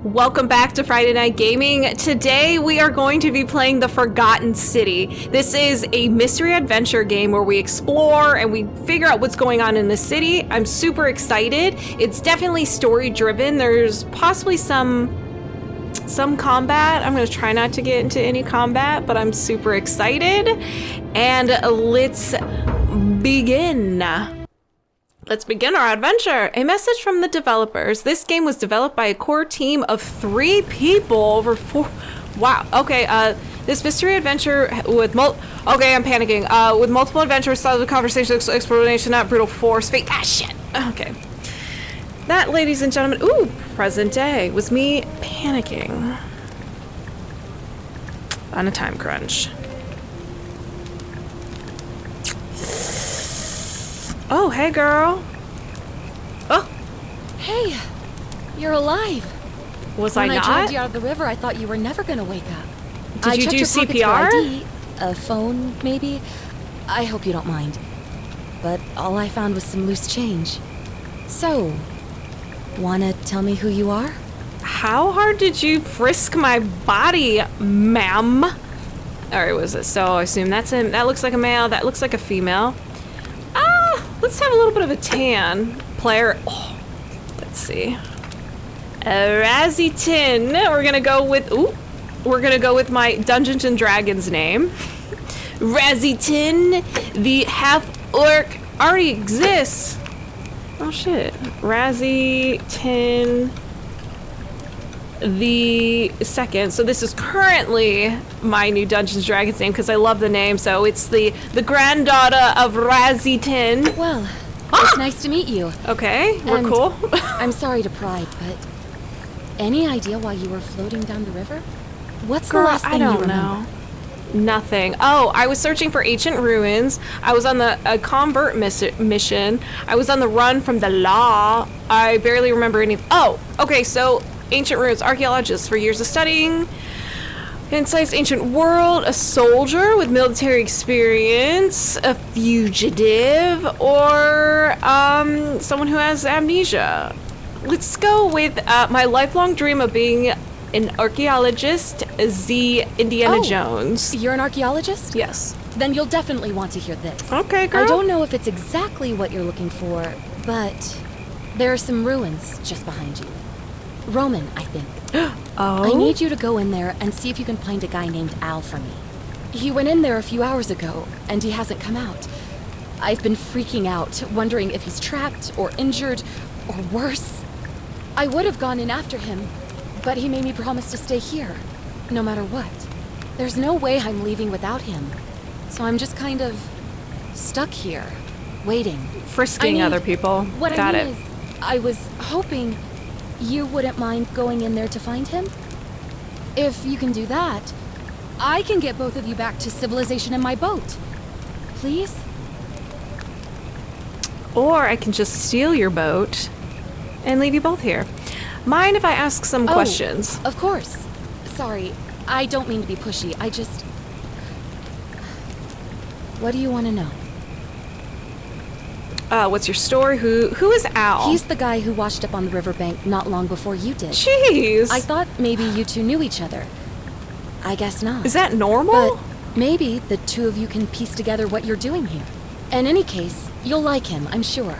Welcome back to Friday Night Gaming. Today we are going to be playing The Forgotten City. This is a mystery adventure game where we explore and we figure out what's going on in the city. I'm super excited. It's definitely story driven. There's possibly some combat. I'm going to try not to get into any combat, but I'm super excited. And let's begin. Let's begin our adventure. A message from the developers. This game was developed by a core team of 3 people over 4. Wow. Okay. This mystery adventure with Okay, I'm panicking. With multiple adventures, solid conversation, explanation, not brutal force, fate. Ah, shit. Okay. That, ladies and gentlemen, present day, was me panicking on a time crunch. Oh, hey, girl. Oh. Hey, you're alive. Was I not? When I dragged you out of the river, I thought you were never going to wake up. Did you do CPR? For ID, a phone, maybe. I hope you don't mind. But all I found was some loose change. So, wanna tell me who you are? How hard did you frisk my body, ma'am? All right, what is it? So I assume that looks like a male. That looks like a female. Let's have a little bit of a tan. Player. Oh, let's see. Razzie Tin. We're gonna go with my Dungeons and Dragons name. Razzie Tin, the half orc already exists. Oh shit. Razzie Tin the second. So this is currently my new Dungeons & Dragons name because I love the name. So it's the granddaughter of Razzie Tin. Well, it's nice to meet you. Okay, we're cool. I'm sorry to pry, but any idea why you were floating down the river? What's the last thing you remember? Know. Nothing. Oh, I was searching for ancient ruins. I was on a convert mission. I was on the run from the law. I barely remember any. Oh, okay, so ancient ruins, archaeologists for years of studying Insight's ancient world, a soldier with military experience, a fugitive, or someone who has amnesia. Let's go with my lifelong dream of being an archaeologist, the Indiana Jones. You're an archaeologist? Yes. Then you'll definitely want to hear this. Okay, girl. I don't know if it's exactly what you're looking for, but there are some ruins just behind you. Roman, I think. Oh? I need you to go in there and see if you can find a guy named Al for me. He went in there a few hours ago, and he hasn't come out. I've been freaking out, wondering if he's trapped or injured or worse. I would have gone in after him, but he made me promise to stay here, no matter what. There's no way I'm leaving without him. So I'm just kind of stuck here, waiting. Frisking other people. What I mean is, I was hoping you wouldn't mind going in there to find him? If you can do that, I can get both of you back to civilization in my boat. Please? Or I can just steal your boat and leave you both here. Mind if I ask some questions? Of course. Sorry, I don't mean to be pushy. What do you want to know? What's your story? Who is Al? He's the guy who washed up on the riverbank not long before you did. Jeez. I thought maybe you two knew each other. I guess not. Is that normal? But maybe the two of you can piece together what you're doing here. In any case, you'll like him, I'm sure.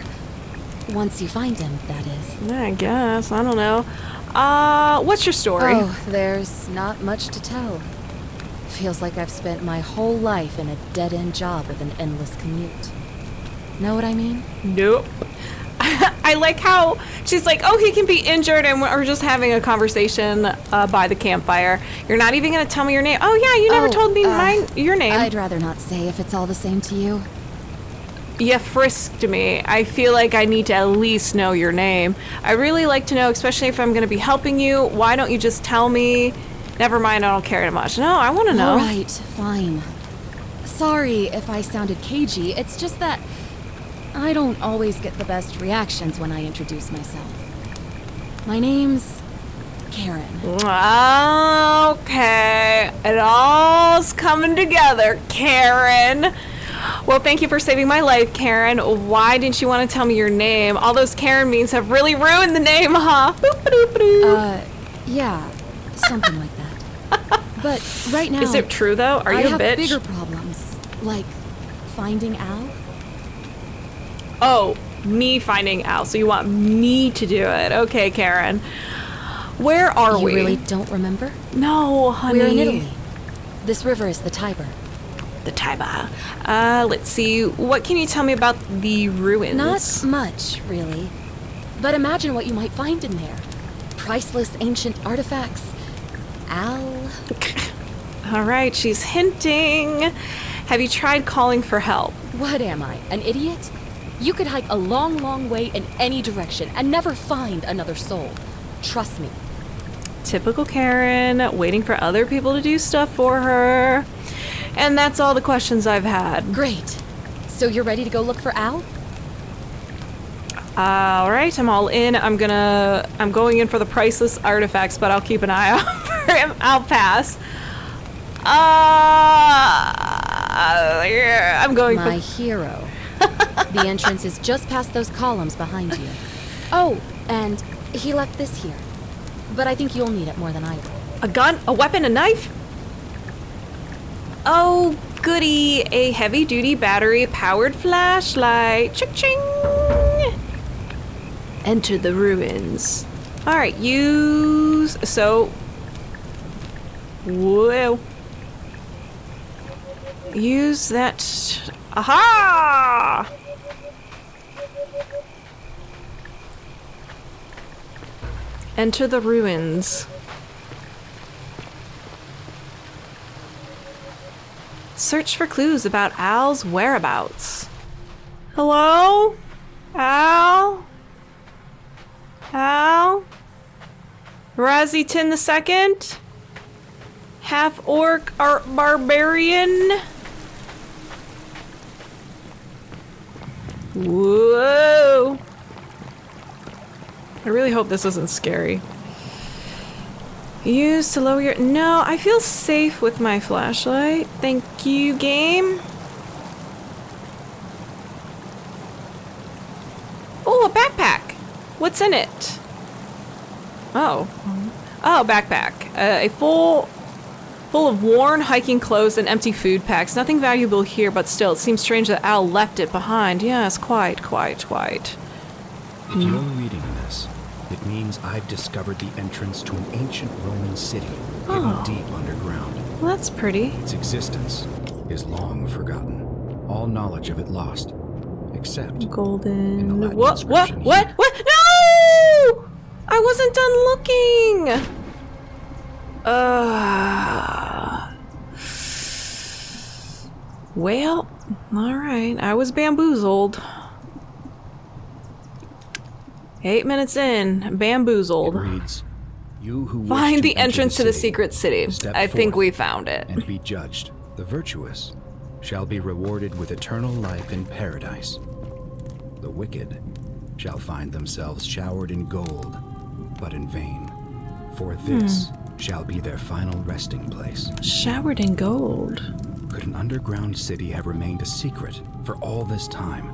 Once you find him, that is. I guess. I don't know. What's your story? Oh, there's not much to tell. Feels like I've spent my whole life in a dead-end job with an endless commute. Know what I mean? Nope. I like how she's like, oh, he can be injured, and we're just having a conversation by the campfire. You're not even going to tell me your name. Oh, yeah, you never told me your name. I'd rather not say if it's all the same to you. You frisked me. I feel like I need to at least know your name. I really like to know, especially if I'm going to be helping you. Why don't you just tell me? Never mind, I don't care that much. No, I want to know. All right, fine. Sorry if I sounded cagey. It's just that I don't always get the best reactions when I introduce myself. My name's Karen. Okay, it all's coming together, Karen. Well, thank you for saving my life, Karen. Why didn't you want to tell me your name? All those Karen memes have really ruined the name, huh? Yeah, something like that. But right now... Is it true, though? Are you a I bitch? have bigger problems, like finding Al. Oh, me finding Al. So you want me to do it. Okay, Karen. Where are we? You really don't remember? No, honey. We're in Italy. This river is the Tiber. The Tiber. Let's see. What can you tell me about the ruins? Not much, really. But imagine what you might find in there. Priceless ancient artifacts. Al. All right, she's hinting. Have you tried calling for help? What am I, an idiot? You could hike a long, long way in any direction and never find another soul. Trust me. Typical Karen, waiting for other people to do stuff for her. And that's all the questions I've had. Great. So you're ready to go look for Al? All right, I'm all in. I'm going in for the priceless artifacts, but I'll keep an eye out for him. I'll pass. Yeah, I'm going My hero. The entrance is just past those columns behind you. Oh, and he left this here. But I think you'll need it more than I will. A gun, a weapon, a knife? Oh, goody. A heavy-duty battery-powered flashlight. Cha-ching! Enter the ruins. All right, use... So... Whoa. Use that... Aha! Enter the ruins. Search for clues about Al's whereabouts. Hello? Al? Al? Razziton II? Half-orc barbarian? Whoa! I really hope this isn't scary. Use to lower your... No, I feel safe with my flashlight. Thank you, game. Oh, a backpack. What's in it? Oh. Oh, backpack. A full of worn hiking clothes and empty food packs. Nothing valuable here, but still, it seems strange that Al left it behind. Yes, quite. If you're reading this, it means I've discovered the entrance to an ancient Roman city hidden deep underground. Well, that's pretty. Its existence is long forgotten. All knowledge of it lost, except in the Golden... Latin What? inscription What? here. No! I wasn't done looking! Well, alright. I was bamboozled. 8 minutes in. Bamboozled. It reads, "You who wish Find to the enter entrance to the city, secret city." step I think forth we found it. and be judged. The virtuous shall be rewarded with eternal life in paradise. The wicked shall find themselves showered in gold, but in vain. For this shall be their final resting place. Showered in gold. Could an underground city have remained a secret for all this time?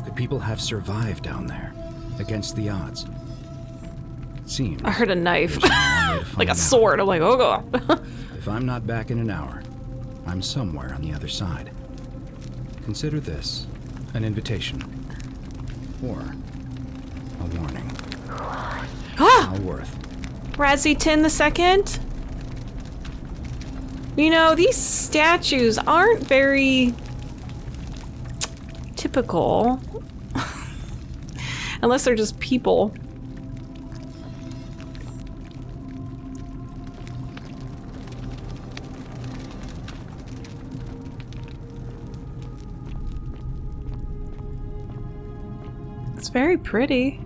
Could people have survived down there against the odds? It seems I heard a knife. there's only one way to Like find a out. sword. I'm like, oh god. If I'm not back in an hour, I'm somewhere on the other side. Consider this an invitation or a warning. Alworth. Razziton II? You know, these statues aren't very typical. Unless they're just people. It's very pretty.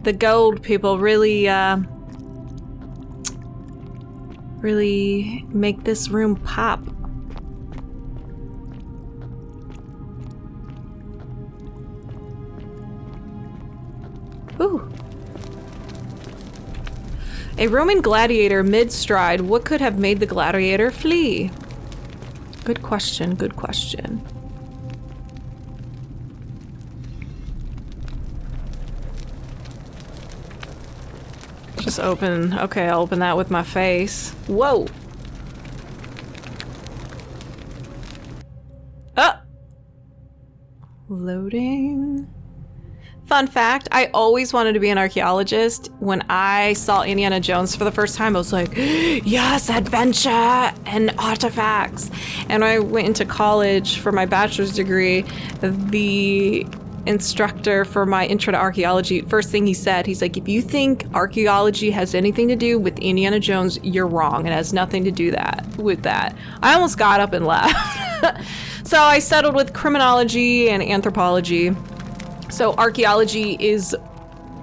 The gold people really make this room pop. Ooh. A Roman gladiator mid-stride. What could have made the gladiator flee? Good question, good question. just open. Okay, I'll open that with my face. Whoa. Loading. Fun fact, I always wanted to be an archaeologist. When I saw Indiana Jones for the first time, I was like, yes, adventure and artifacts. And when I went into college for my bachelor's degree, the instructor for my intro to archaeology, first thing he said, he's like, if you think archaeology has anything to do with Indiana Jones, you're wrong. It has nothing to do with that. I almost got up and left. So I settled with criminology and anthropology. So archaeology is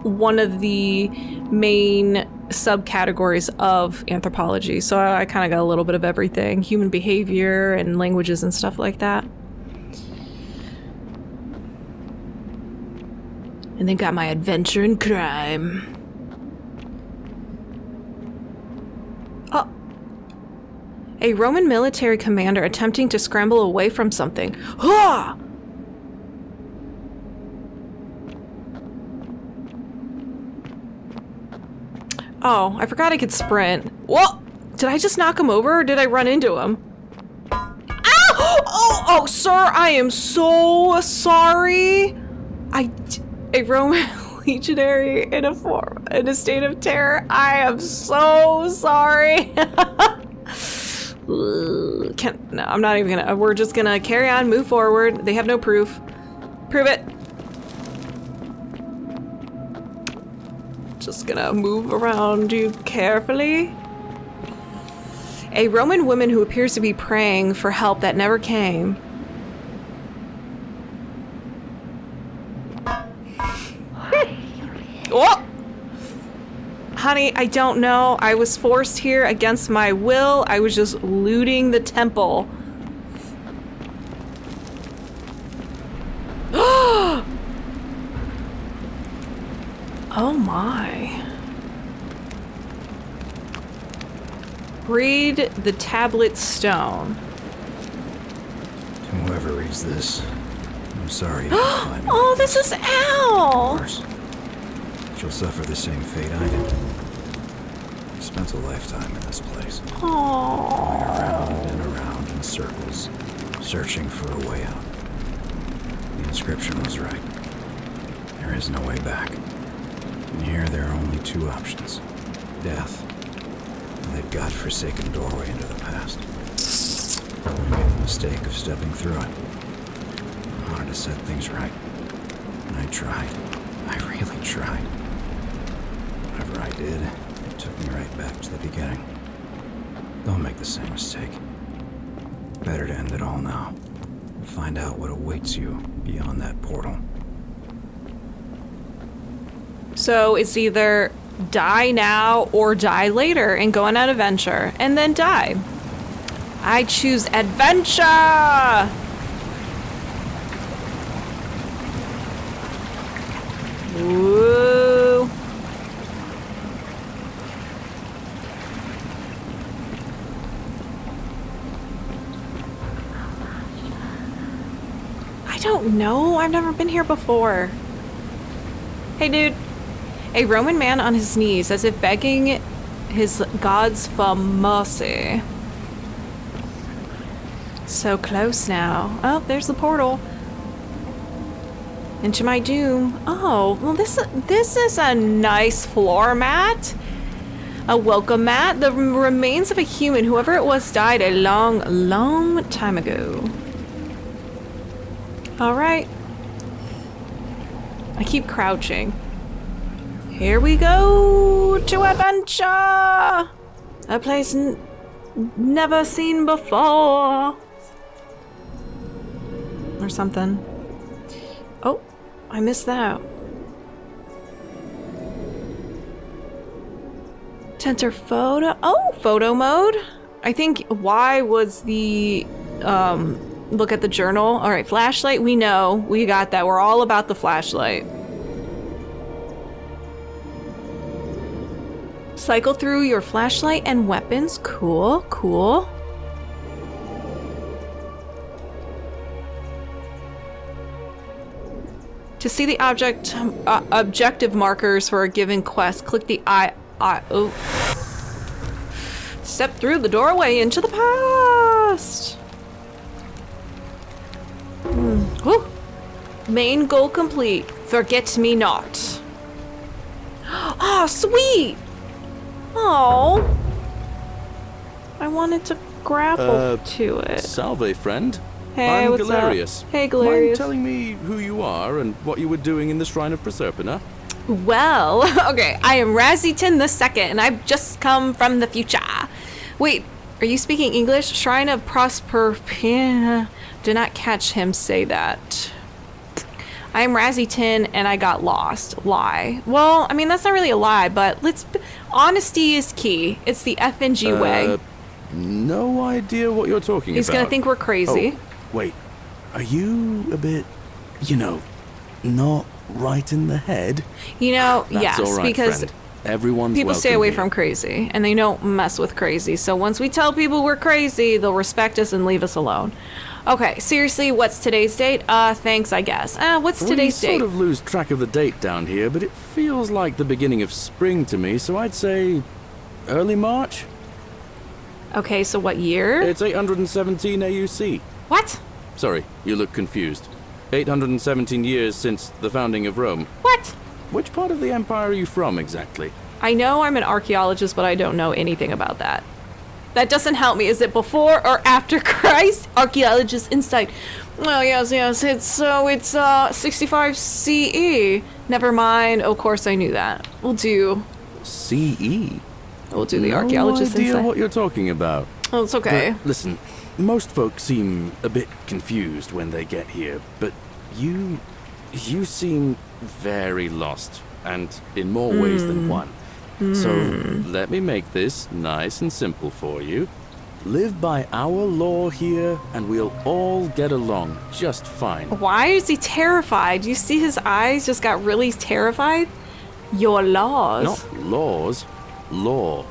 one of the main subcategories of anthropology. So I kind of got a little bit of everything, human behavior and languages and stuff like that. And then got my adventure and crime. Oh. A Roman military commander attempting to scramble away from something. Ah! Oh, I forgot I could sprint. Whoa! Did I just knock him over or did I run into him? Ow! Oh, sir, I am so sorry. A Roman legionary in a state of terror. I am so sorry. No, I'm not even gonna. We're just gonna carry on, move forward. They have no proof. Prove it. Just gonna move around you carefully. A Roman woman who appears to be praying for help that never came. Oh! Honey, I don't know. I was forced here against my will. I was just looting the temple. Oh my. Read the tablet stone. Whoever reads this, I'm sorry. Oh, this is Al! She'll suffer the same fate I did. I spent a lifetime in this place. Aww. Going around and around in circles, searching for a way out. The inscription was right. There is no way back. And here there are only two options. Death, and that godforsaken doorway into the past. I made the mistake of stepping through it. I wanted to set things right. And I tried. I really tried. Whatever I did, it took me right back to the beginning. Don't make the same mistake. Better to end it all now. And find out what awaits you beyond that portal. So it's either die now or die later and go on an adventure and then die. I choose adventure! Woo! I don't know. I've never been here before. Hey, dude. A Roman man on his knees as if begging his gods for mercy. So close now. Oh, there's the portal. Into my doom. Oh, well this is a nice floor mat. A welcome mat. The remains of a human, whoever it was, died a long, long time ago. All right. I keep crouching. Here we go to adventure! A place never seen before. Or something. Oh, I missed that. Enter photo. Oh, photo mode. I think Y was the look at the journal. All right, flashlight. We know. We got that. We're all about the flashlight. Cycle through your flashlight and weapons. Cool, cool. To see the objective markers for a given quest, click the Oh. Step through the doorway into the past. Whew. Main goal complete. Forget me not. Oh, sweet. Oh. I wanted to grapple to it. Salve, friend. Hey, I'm what's Galerius. up? Hey, Mind Galerius. telling me who you are and what you were doing in the Shrine of Proserpina? Well, okay, I am Razzyton II, and I've just come from the future. Wait, are you speaking English? Shrine of Proserpina. Did not catch him say that. I am Razzyton, and I got lost. Lie. Well, I mean, that's not really a lie, but honesty is key. It's the FNG way. No idea what you're talking He's about. gonna think we're crazy. Oh, wait, are you a bit, not right in the head? Yes, That's all right, because friend. Everyone's people stay welcome away here. from crazy, and they don't mess with crazy. So once we tell people we're crazy, they'll respect us and leave us alone. Okay, seriously, what's today's date? Thanks, I guess. What's today's date? We sort of lose track of the date down here, but it feels like the beginning of spring to me, so I'd say early March? Okay, so what year? It's 817 AUC. What? Sorry, you look confused. 817 years since the founding of Rome. What? Which part of the empire are you from exactly? I know I'm an archaeologist, but I don't know anything about that. That doesn't help me. Is it before or after Christ? Archaeologist insight. Well, yes, it's 65 CE. Never mind. Of course I knew that. We'll do CE? We'll do the archaeologist No idea insight. what you're talking about. Oh, it's okay. But listen, most folks seem a bit confused when they get here, but you seem very lost, and in more ways than one. So let me make this nice and simple for you. Live by our law here, and we'll all get along just fine. Why is he terrified? You see his eyes just got really terrified? Your laws. Not laws, law.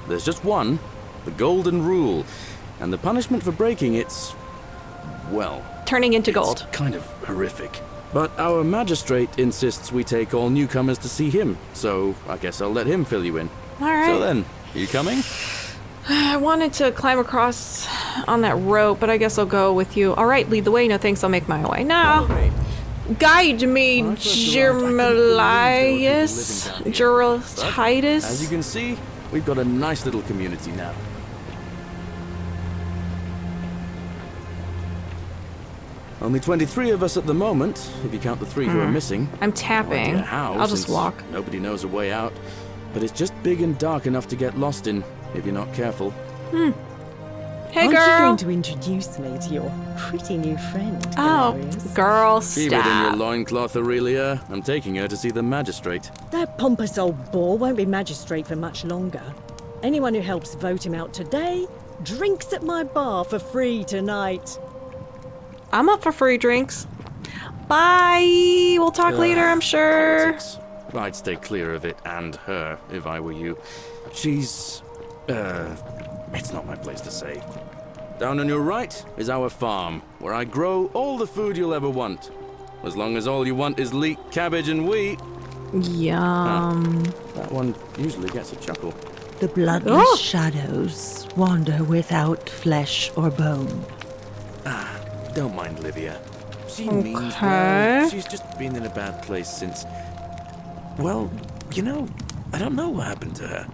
There's just one, the golden rule, and the punishment for breaking it's, well, Turning into it's gold. kind of horrific. But our magistrate insists we take all newcomers to see him, so I guess I'll let him fill you in. All right. So then, you coming? I wanted to climb across on that rope, but I guess I'll go with you. All right, lead the way. No thanks, I'll make my way. Now, guide me, When I first arrived, I couldn't believe there were people living down here. But, as you Geraltitis. can see, we've got a nice little community now. Only 23 of us at the moment, if you count the 3 who are missing. I'm No tapping. idea how, I'll just since walk. Nobody knows a way out. But it's just big and dark enough to get lost in, if you're not careful. Hey, Aren't you girl. going to introduce me to your pretty new friend, Oh, Galerius? girl, Keep it in your stop. loincloth, Aurelia. I'm taking her to see the magistrate. That pompous old bore won't be magistrate for much longer. Anyone who helps vote him out today drinks at my bar for free tonight. I'm up for free drinks. Bye. We'll talk later, I'm sure. Politics. I'd stay clear of it and her, if I were you. She's... it's not my place to say. Down on your right is our farm, where I grow all the food you'll ever want. As long as all you want is leek, cabbage, and wheat. Yum. That one usually gets a chuckle. The bloodless Oh. shadows wander without flesh or bone. Don't mind Livia. She means Okay. well. She's just been in a bad place since... Well, I don't know what happened to her.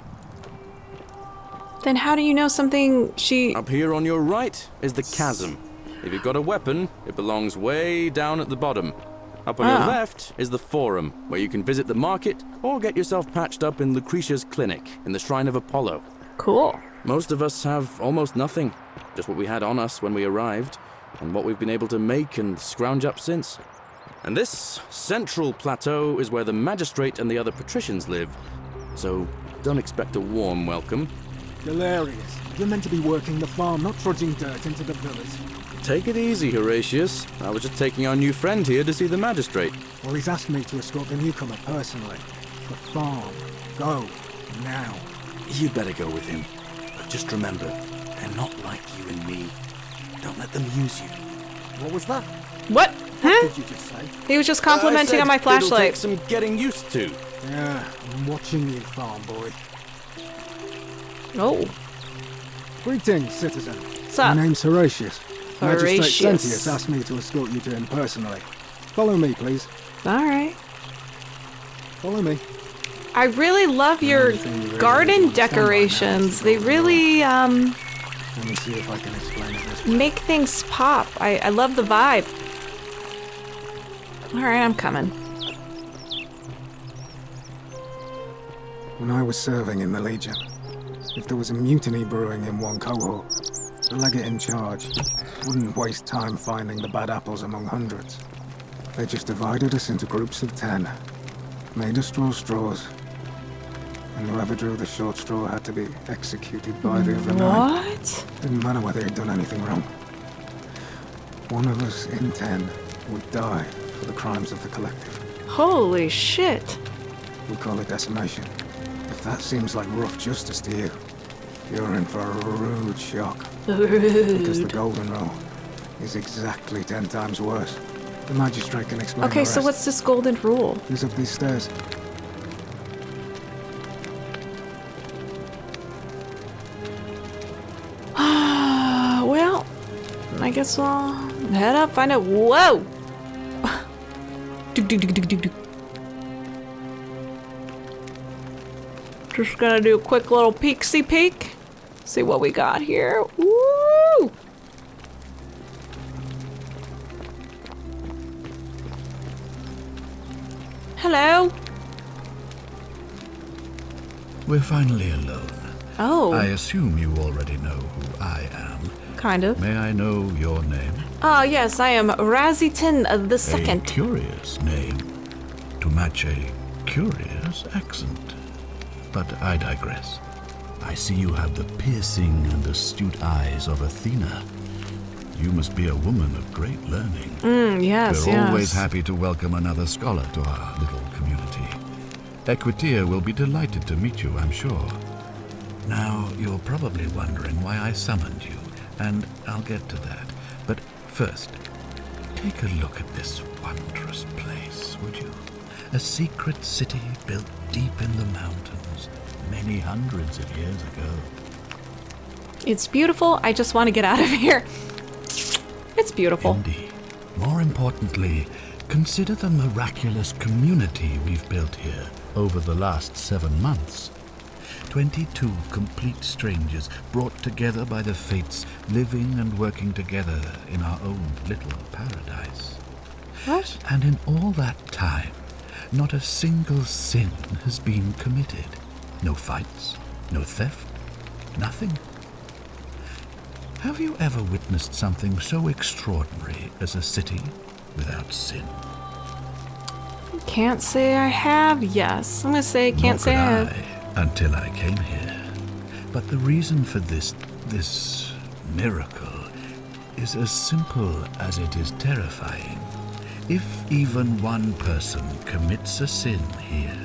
Then how do you know something she... Up here on your right is the chasm. If you've got a weapon, it belongs way down at the bottom. Up on your Ah. left is the forum, where you can visit the market or get yourself patched up in Lucretia's clinic in the Shrine of Apollo. Cool. Most of us have almost nothing, just what we had on us when we arrived, and what we've been able to make and scrounge up since. And this central plateau is where the magistrate and the other patricians live, so don't expect a warm welcome. Galerius, you're meant to be working the farm, not trudging dirt into the village. Take it easy, Horatius. I was just taking our new friend here to see the magistrate. Well, he's asked me to escort the newcomer personally. The farm. Go. Now. You'd better go with him. But just remember, they're not like you and me. Don't let them use you. What was that? What? What Huh? did you just say? He was just complimenting on my It'll take flashlight. some getting used to. Yeah, I'm watching you, farm boy. Oh, Greetings, citizen. what's up? My name's Horatius. Magistrate Horatius. Sentius asked me to escort you to him personally. Follow me, please. All right. Follow me. I really love your garden decorations. They really Let me see if I can explain it this way. make things pop. I love the vibe. All right, I'm coming. When I was serving in the Legion, if there was a mutiny brewing in one cohort, the legate in charge wouldn't waste time finding the bad apples among hundreds. They just divided us into groups of 10, made us draw straws, and whoever drew the short straw had to be executed by the other 9. What? Didn't matter whether he'd done anything wrong. One of us in 10 would die for the crimes of the collective. Holy shit. We call it decimation. If that seems like rough justice to you, you're in for a rude shock. Because the golden rule is exactly 10 times worse. The magistrate can explain the Okay, so rest. what's this golden rule? Who's up these stairs? Well, I guess I'll head up, find out. Whoa! Just gonna do a quick little peeksy peek. See what we got here. Woo! Hello. We're finally alone. Oh, I assume you already know who I am. kind of. May I know your name? Ah, yes, I am Raziton the A Second. curious name to match a curious accent. But I digress. I see you have the piercing and astute eyes of Athena. You must be a woman of great learning. Yes, We're yes. always happy to welcome another scholar to our little community. Equitia will be delighted to meet you, I'm sure. Now, you're probably wondering why I summoned you, and I'll get to that. But first, take a look at this wondrous place, would you? A secret city built deep in the mountains, many hundreds of years ago. It's beautiful. I just want to get out of here. It's beautiful. Indeed. More importantly, consider the miraculous community we've built here over the last 7 months. 22 complete strangers brought together by the fates, living and working together in our own little paradise. What? And in all that time, not a single sin has been committed. No fights, no theft, nothing. Have you ever witnessed something so extraordinary as a city without sin? Can't say I have. Yes. I'm going to say can't Nor say I could have. until I came here. But the reason for this miracle is as simple as it is terrifying. If even one person commits a sin here,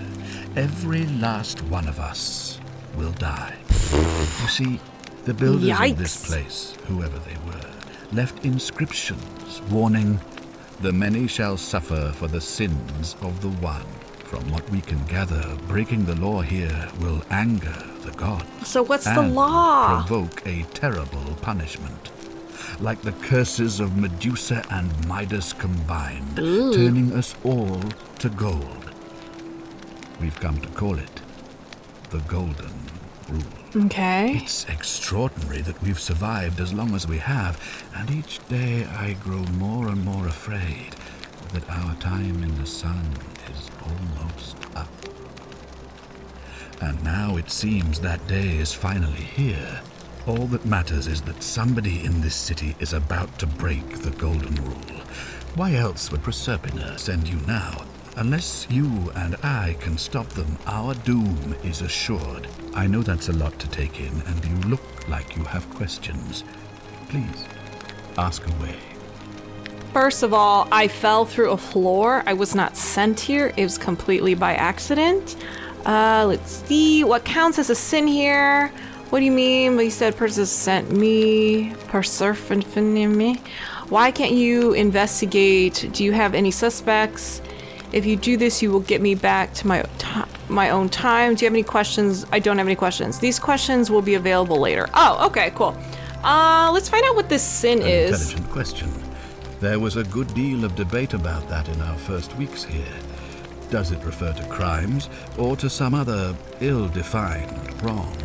every last one of us will die. You see, the builders of this Yikes. place, whoever they were, left inscriptions warning, "The many shall suffer for the sins of the one." From what we can gather, breaking the law here will anger the gods. So what's the and law? provoke a terrible punishment. Like the curses of Medusa and Midas combined, turning us all to gold. We've come to call it the Golden Rule. Okay. It's extraordinary that we've survived as long as we have, and each day I grow more and more afraid that our time in the sun is almost up. And now it seems that day is finally here. All that matters is that somebody in this city is about to break the Golden Rule. Why else would Proserpina send you now? Unless you and I can stop them, our doom is assured. I know that's a lot to take in, and you look like you have questions. Please, ask away. First of all, I fell through a floor. I was not sent here. It was completely by accident. Let's see. What counts as a sin here? What do you mean? Well, you said person sent me. Me. Why can't you investigate? Do you have any suspects? If you do this, you will get me back to my my own time. Do you have any questions? I don't have any questions. These questions will be available later. Oh, okay, cool. Let's find out what this sin An is. intelligent question. There was a good deal of debate about that in our first weeks here. Does it refer to crimes or to some other ill-defined wrong?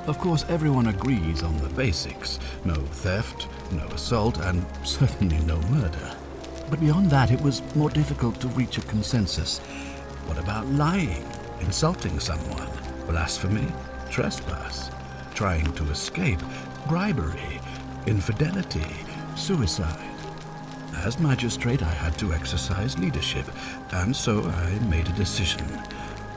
Of course, everyone agrees on the basics. No theft, no assault, and certainly no murder. But beyond that, it was more difficult to reach a consensus. What about lying, insulting someone, blasphemy, trespass, trying to escape, bribery, infidelity, suicide? As magistrate, I had to exercise leadership, and so I made a decision.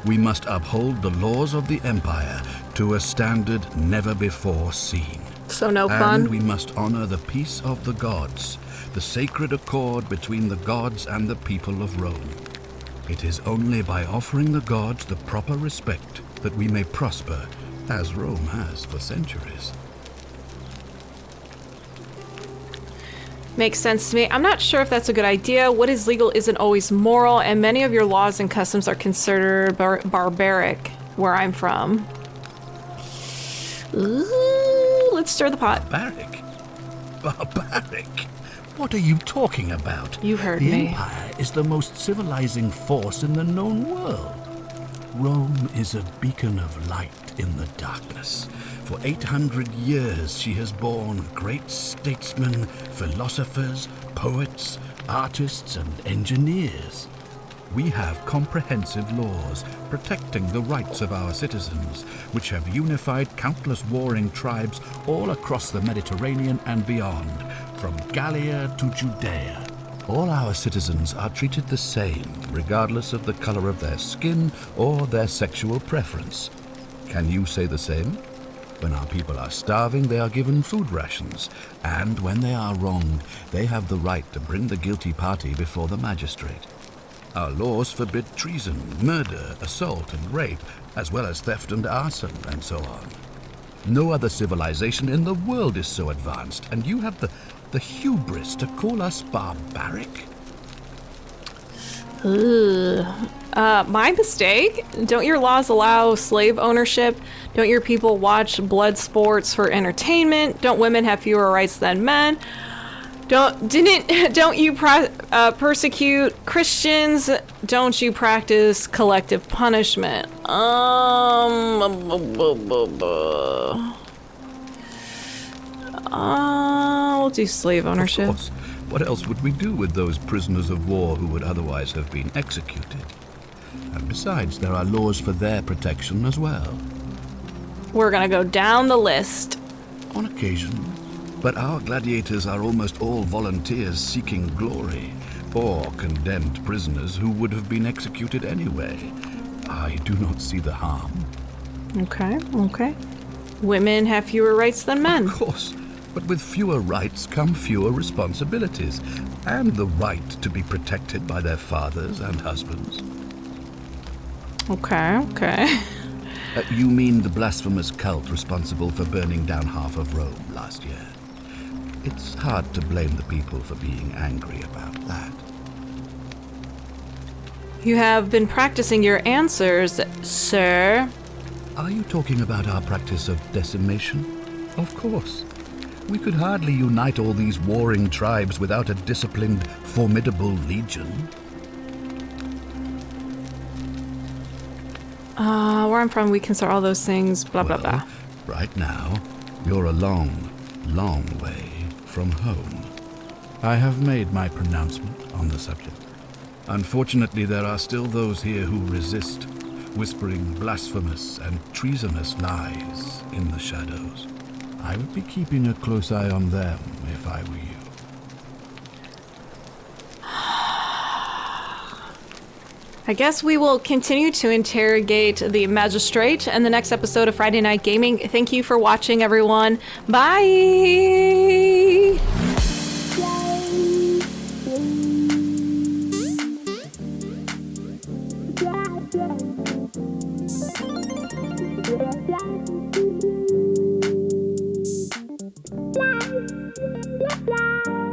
We must uphold the laws of the Empire to a standard never before seen. So no fun? And we must honor the peace of the gods, the sacred accord between the gods and the people of Rome. It is only by offering the gods the proper respect that we may prosper, as Rome has for centuries. Makes sense to me. I'm not sure if that's a good idea. What is legal isn't always moral, and many of your laws and customs are considered barbaric where I'm from. Ooh, let's stir the pot. Barbaric? Barbaric? What are you talking about? You heard the me. Empire is the most civilizing force in the known world. Rome is a beacon of light in the darkness. For 800 years she has borne great statesmen, philosophers, poets, artists, and engineers. We have comprehensive laws protecting the rights of our citizens, which have unified countless warring tribes all across the Mediterranean and beyond, from Gallia to Judea. All our citizens are treated the same, regardless of the color of their skin or their sexual preference. Can you say the same? When our people are starving, they are given food rations, and when they are wronged, they have the right to bring the guilty party before the magistrate. Our laws forbid treason, murder, assault, and rape, as well as theft and arson, and so on. No other civilization in the world is so advanced, and you have the hubris to call us barbaric? My mistake? Don't your laws allow slave ownership? Don't your people watch blood sports for entertainment? Don't women have fewer rights than men? Don't you persecute Christians? Don't you practice collective punishment? We'll do slave ownership. Of course. What else would we do with those prisoners of war who would otherwise have been executed? And besides, there are laws for their protection as well. We're gonna go down the list. On occasion. But our gladiators are almost all volunteers seeking glory, or condemned prisoners who would have been executed anyway. I do not see the harm. Okay. Women have fewer rights than men. Of course, but with fewer rights come fewer responsibilities, and the right to be protected by their fathers and husbands. Okay. You mean the blasphemous cult responsible for burning down half of Rome last year? It's hard to blame the people for being angry about that. You have been practicing your answers, sir. Are you talking about our practice of decimation? Of course. We could hardly unite all these warring tribes without a disciplined, formidable legion. Where I'm from, we consider all those things, blah, blah, blah. Right now, you're a long, long way from home. I have made my pronouncement on the subject. Unfortunately, there are still those here who resist, whispering blasphemous and treasonous lies in the shadows. I would be keeping a close eye on them if I were you. I guess we will continue to interrogate the magistrate in the next episode of Friday Night Gaming. Thank you for watching, everyone. Bye! Yeah.